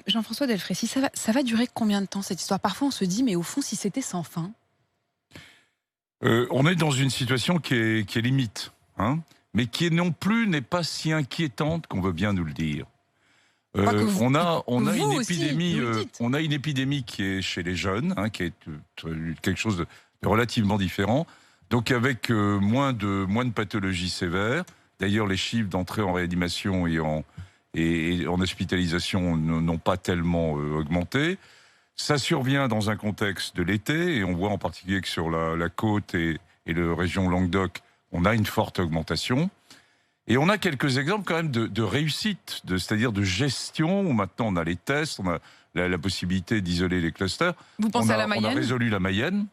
Jean-François Delfraissy, ça va durer combien de temps cette histoire? Parfois on se dit, mais au fond, si c'était sans fin. On est dans une situation qui est limite, hein, mais qui non plus n'est pas si inquiétante qu'on veut bien nous le dire. On a une épidémie qui est chez les jeunes, hein, qui est quelque chose de relativement différent, donc avec moins de pathologies sévères. D'ailleurs, les chiffres d'entrée en réanimation et en hospitalisation n'ont pas tellement augmenté. Ça survient dans un contexte de l'été, et on voit en particulier que sur la côte et la région Languedoc, on a une forte augmentation. Et on a quelques exemples quand même de réussite, c'est-à-dire de gestion, où maintenant on a les tests, on a la possibilité d'isoler les clusters. Vous pensez à la Mayenne ? On a résolu la Mayenne.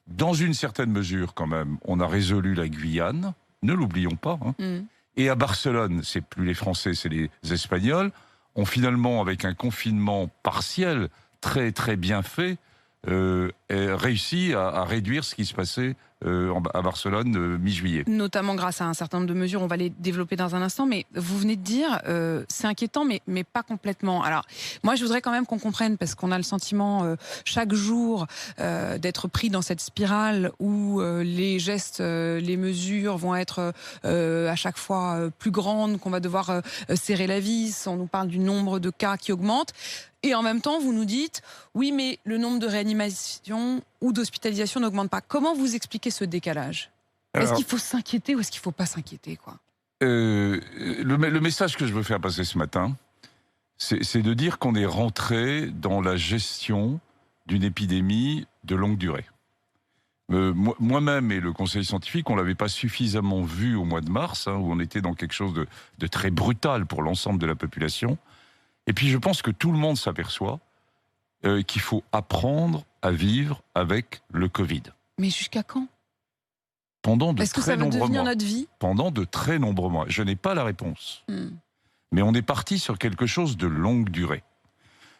Dans une certaine mesure quand même, on a résolu la Guyane, ne l'oublions pas. Et à Barcelone, c'est plus les Français, c'est les Espagnols, ont finalement, avec un confinement partiel, très très bien fait, réussi à réduire ce qui se passait à Barcelone mi-juillet. Notamment grâce à un certain nombre de mesures, on va les développer dans un instant, mais vous venez de dire, c'est inquiétant, mais pas complètement. Alors, moi je voudrais quand même qu'on comprenne, parce qu'on a le sentiment chaque jour d'être pris dans cette spirale où les gestes, les mesures vont être à chaque fois plus grandes, qu'on va devoir serrer la vis, on nous parle du nombre de cas qui augmente. Et en même temps, vous nous dites, oui, mais le nombre de réanimations ou d'hospitalisations n'augmente pas. Comment vous expliquez ce décalage ? Est-ce qu'il faut s'inquiéter ou est-ce qu'il ne faut pas s'inquiéter, quoi ? Le message que je veux faire passer ce matin, c'est de dire qu'on est rentré dans la gestion d'une épidémie de longue durée. Moi-même et le conseil scientifique, on ne l'avait pas suffisamment vu au mois de mars, où on était dans quelque chose de très brutal pour l'ensemble de la population. Et puis je pense que tout le monde s'aperçoit qu'il faut apprendre à vivre avec le Covid. Mais jusqu'à quand ? Pendant de Est-ce que très ça va nombreux devenir mois. notre vie ? Pendant de très nombreux mois. Je n'ai pas la réponse. Mais on est parti sur quelque chose de longue durée.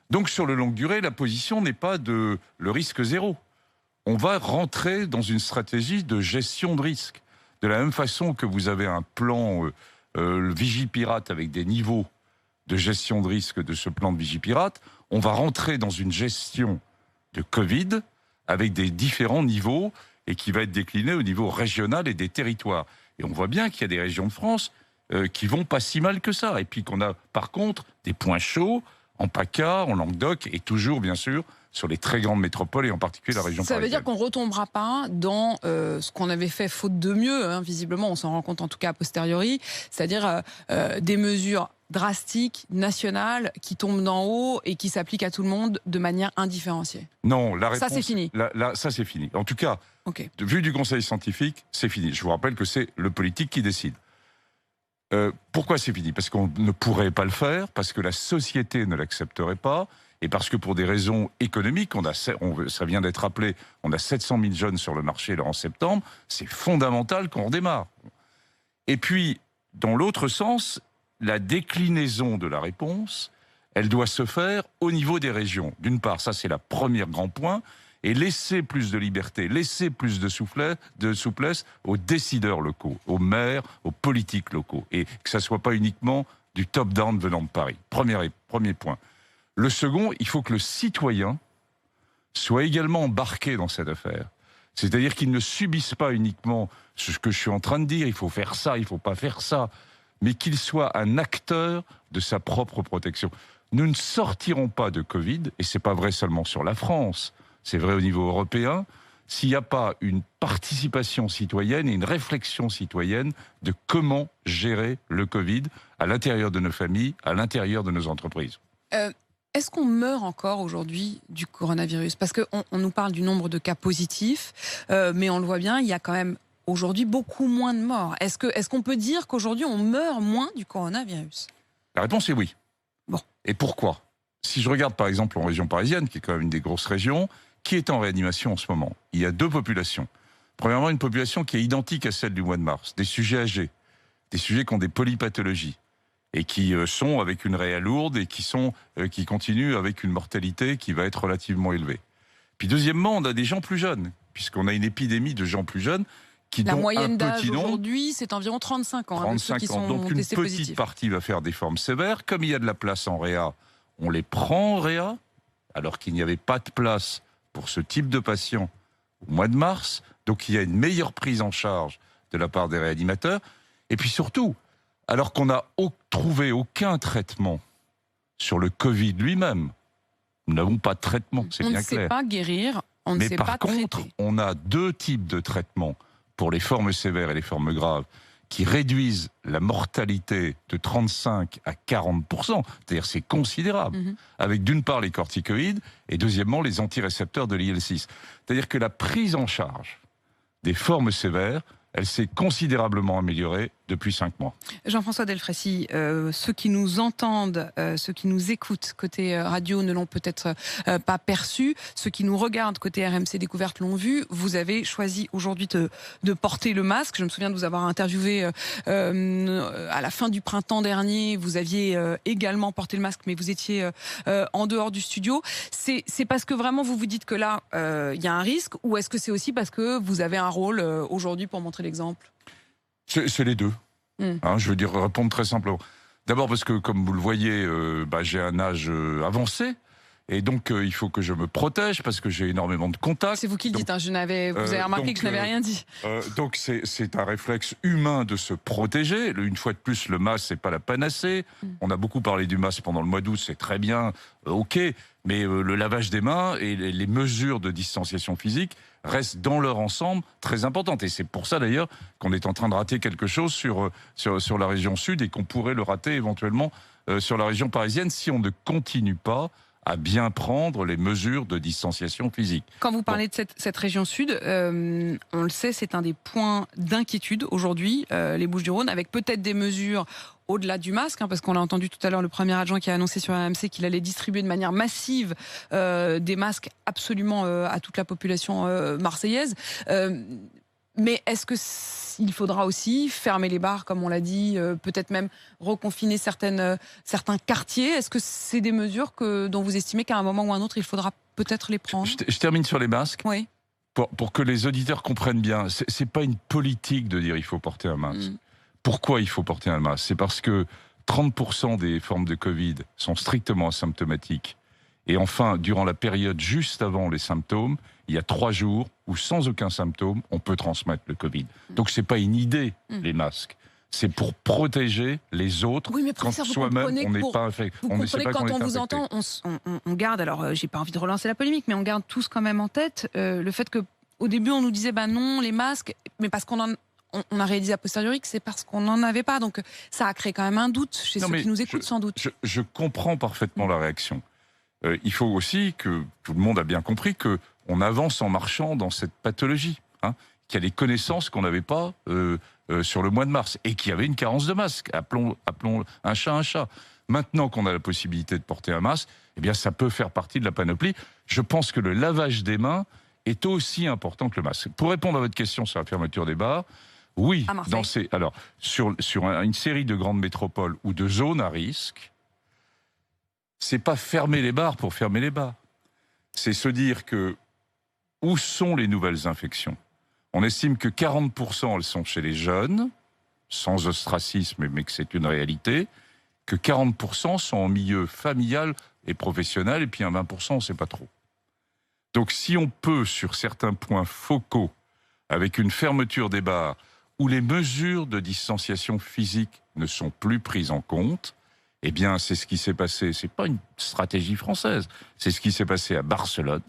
Donc sur le longue durée, la position n'est pas de le risque zéro. On va rentrer dans une stratégie de gestion de risque. De la même façon que vous avez un plan Vigipirate avec des niveaux de gestion de risque de ce plan de Vigipirate, on va rentrer dans une gestion de Covid avec des différents niveaux et qui va être décliné au niveau régional et des territoires. Et on voit bien qu'il y a des régions de France qui vont pas si mal que ça. Et puis qu'on a par contre des points chauds en PACA, en Languedoc et toujours bien sûr sur les très grandes métropoles et en particulier la région parisienne. Ça veut dire qu'on ne retombera pas dans ce qu'on avait fait faute de mieux, visiblement, on s'en rend compte en tout cas a posteriori, c'est-à-dire des mesures drastiques, nationales, qui tombent d'en haut et qui s'appliquent à tout le monde de manière indifférenciée. Non, la réponse... Ça c'est fini. Ça c'est fini. En tout cas, vu du conseil scientifique, c'est fini. Je vous rappelle que c'est le politique qui décide. Pourquoi c'est fini ? Parce qu'on ne pourrait pas le faire, parce que la société ne l'accepterait pas, et parce que pour des raisons économiques, ça vient d'être rappelé, on a 700 000 jeunes sur le marché là, en septembre, c'est fondamental qu'on redémarre. Et puis, dans l'autre sens, la déclinaison de la réponse, elle doit se faire au niveau des régions. D'une part, ça c'est la première grand point, et laisser plus de liberté, laisser plus de souplesse aux décideurs locaux, aux maires, aux politiques locaux, et que ça ne soit pas uniquement du top-down venant de Paris. Premier point. Le second, il faut que le citoyen soit également embarqué dans cette affaire. C'est-à-dire qu'il ne subisse pas uniquement ce que je suis en train de dire, il faut faire ça, il ne faut pas faire ça, mais qu'il soit un acteur de sa propre protection. Nous ne sortirons pas de Covid, et ce n'est pas vrai seulement sur la France, c'est vrai au niveau européen, s'il n'y a pas une participation citoyenne et une réflexion citoyenne de comment gérer le Covid à l'intérieur de nos familles, à l'intérieur de nos entreprises. Est-ce qu'on meurt encore aujourd'hui du coronavirus ? Parce qu'on nous parle du nombre de cas positifs, mais on le voit bien, il y a quand même aujourd'hui beaucoup moins de morts. Est-ce qu'on peut dire qu'aujourd'hui on meurt moins du coronavirus ? La réponse est oui. Bon. Et pourquoi ? Si je regarde par exemple en région parisienne, qui est quand même une des grosses régions, qui est en réanimation en ce moment, il y a deux populations. Premièrement, une population qui est identique à celle du mois de mars, des sujets âgés, des sujets qui ont des polypathologies et qui sont avec une réa lourde et qui continuent avec une mortalité qui va être relativement élevée. Puis deuxièmement, on a des gens plus jeunes, puisqu'on a une épidémie de gens plus jeunes La moyenne d'âge aujourd'hui, c'est environ 35 ans. 35 ans. Donc une petite partie va faire des formes sévères. Comme il y a de la place en réa, on les prend en réa, alors qu'il n'y avait pas de place pour ce type de patient au mois de mars. Donc il y a une meilleure prise en charge de la part des réanimateurs. Et puis surtout, alors qu'on n'a trouvé aucun traitement sur le Covid lui-même, nous n'avons pas de traitement, c'est bien clair. On ne sait pas guérir, on ne sait pas traiter. Mais par contre, on a 2 types de traitements pour les formes sévères et les formes graves qui réduisent la mortalité de 35 à 40%. C'est-à-dire c'est considérable. Avec d'une part les corticoïdes et deuxièmement les antirécepteurs de l'IL-6. C'est-à-dire que la prise en charge des formes sévères, elle s'est considérablement améliorée depuis 5 mois. Jean-François Delfraissy, ceux qui nous entendent, ceux qui nous écoutent côté radio ne l'ont peut-être pas perçu. Ceux qui nous regardent côté RMC Découverte l'ont vu. Vous avez choisi aujourd'hui de porter le masque. Je me souviens de vous avoir interviewé à la fin du printemps dernier. Vous aviez également porté le masque, mais vous étiez en dehors du studio. C'est parce que vraiment vous vous dites que là, il y a un risque, ou est-ce que c'est aussi parce que vous avez un rôle aujourd'hui pour montrer l'exemple ? C'est les deux. Je veux dire, répondre très simplement. D'abord parce que, comme vous le voyez, j'ai un âge avancé. Et donc, il faut que je me protège parce que j'ai énormément de contacts. C'est vous qui le dites, vous avez remarqué que je n'avais rien dit. Donc, c'est un réflexe humain de se protéger. Une fois de plus, le masque, c'est pas la panacée. On a beaucoup parlé du masque pendant le mois d'août, c'est très bien, ok. Mais le lavage des mains et les mesures de distanciation physique restent dans leur ensemble très importantes. Et c'est pour ça d'ailleurs qu'on est en train de rater quelque chose sur la région sud et qu'on pourrait le rater éventuellement sur la région parisienne si on ne continue pas à bien prendre les mesures de distanciation physique. Quand vous parlez de cette région sud, on le sait, c'est un des points d'inquiétude aujourd'hui, les Bouches-du-Rhône, avec peut-être des mesures au-delà du masque, parce qu'on a entendu tout à l'heure le premier adjoint qui a annoncé sur RMC qu'il allait distribuer de manière massive des masques absolument à toute la population marseillaise. Mais est-ce qu'il faudra aussi fermer les bars, comme on l'a dit, peut-être même reconfiner certains quartiers? Est-ce que c'est des mesures dont vous estimez qu'à un moment ou un autre, il faudra peut-être les prendre? Je termine sur les masques. Oui. Pour que les auditeurs comprennent bien, c'est pas une politique de dire il faut porter un masque. Pourquoi il faut porter un masque? C'est parce que 30% des formes de Covid sont strictement asymptomatiques. Et enfin, durant la période juste avant les symptômes, il y a 3 jours où, sans aucun symptôme, on peut transmettre le Covid. Donc, c'est pas une idée, les masques. C'est pour protéger les autres, oui, mais quand soi-même, on n'est pas infecté. Vous comprenez que quand on vous entend, on garde, alors j'ai pas envie de relancer la polémique, mais on garde tous quand même en tête le fait qu'au début, on nous disait, non, les masques, mais parce qu'on a réalisé a posteriori que c'est parce qu'on n'en avait pas. Donc, ça a créé quand même un doute chez ceux qui nous écoutent, sans doute. Je comprends parfaitement la réaction. Il faut aussi que tout le monde a bien compris qu'on avance en marchant dans cette pathologie, qu'il y a des connaissances qu'on n'avait pas sur le mois de mars et qu'il y avait une carence de masques. Appelons un chat un chat. Maintenant qu'on a la possibilité de porter un masque, eh bien, ça peut faire partie de la panoplie. Je pense que le lavage des mains est aussi important que le masque. Pour répondre à votre question sur la fermeture des bars, oui, sur une série de grandes métropoles ou de zones à risque, c'est pas fermer les bars pour fermer les bars. C'est se dire que où sont les nouvelles infections? On estime que 40% elles sont chez les jeunes, sans ostracisme, mais que c'est une réalité, que 40% sont en milieu familial et professionnel, et puis un 20%, on ne sait pas trop. Donc si on peut, sur certains points focaux, avec une fermeture des bars, où les mesures de distanciation physique ne sont plus prises en compte, eh bien, c'est ce qui s'est passé. C'est pas une stratégie française. C'est ce qui s'est passé à Barcelone,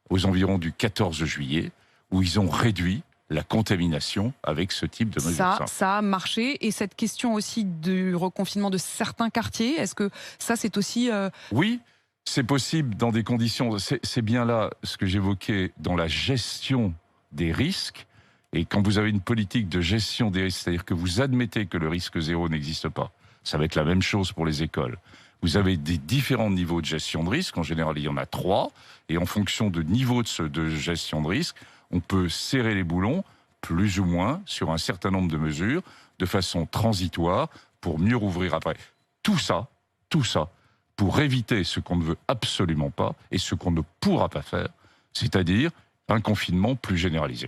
aux environs du 14 juillet, où ils ont réduit la contamination avec ce type de mesures. Ça a marché. Et cette question aussi du reconfinement de certains quartiers, est-ce que ça, c'est aussi... Oui, c'est possible dans des conditions... C'est bien là ce que j'évoquais dans la gestion des risques. Et quand vous avez une politique de gestion des risques, c'est-à-dire que vous admettez que le risque zéro n'existe pas, ça va être la même chose pour les écoles. Vous avez des différents niveaux de gestion de risque. En général, il y en a 3. Et en fonction de niveau de gestion de risque, on peut serrer les boulons, plus ou moins, sur un certain nombre de mesures, de façon transitoire, pour mieux rouvrir après. Tout ça, pour éviter ce qu'on ne veut absolument pas et ce qu'on ne pourra pas faire, c'est-à-dire un confinement plus généralisé.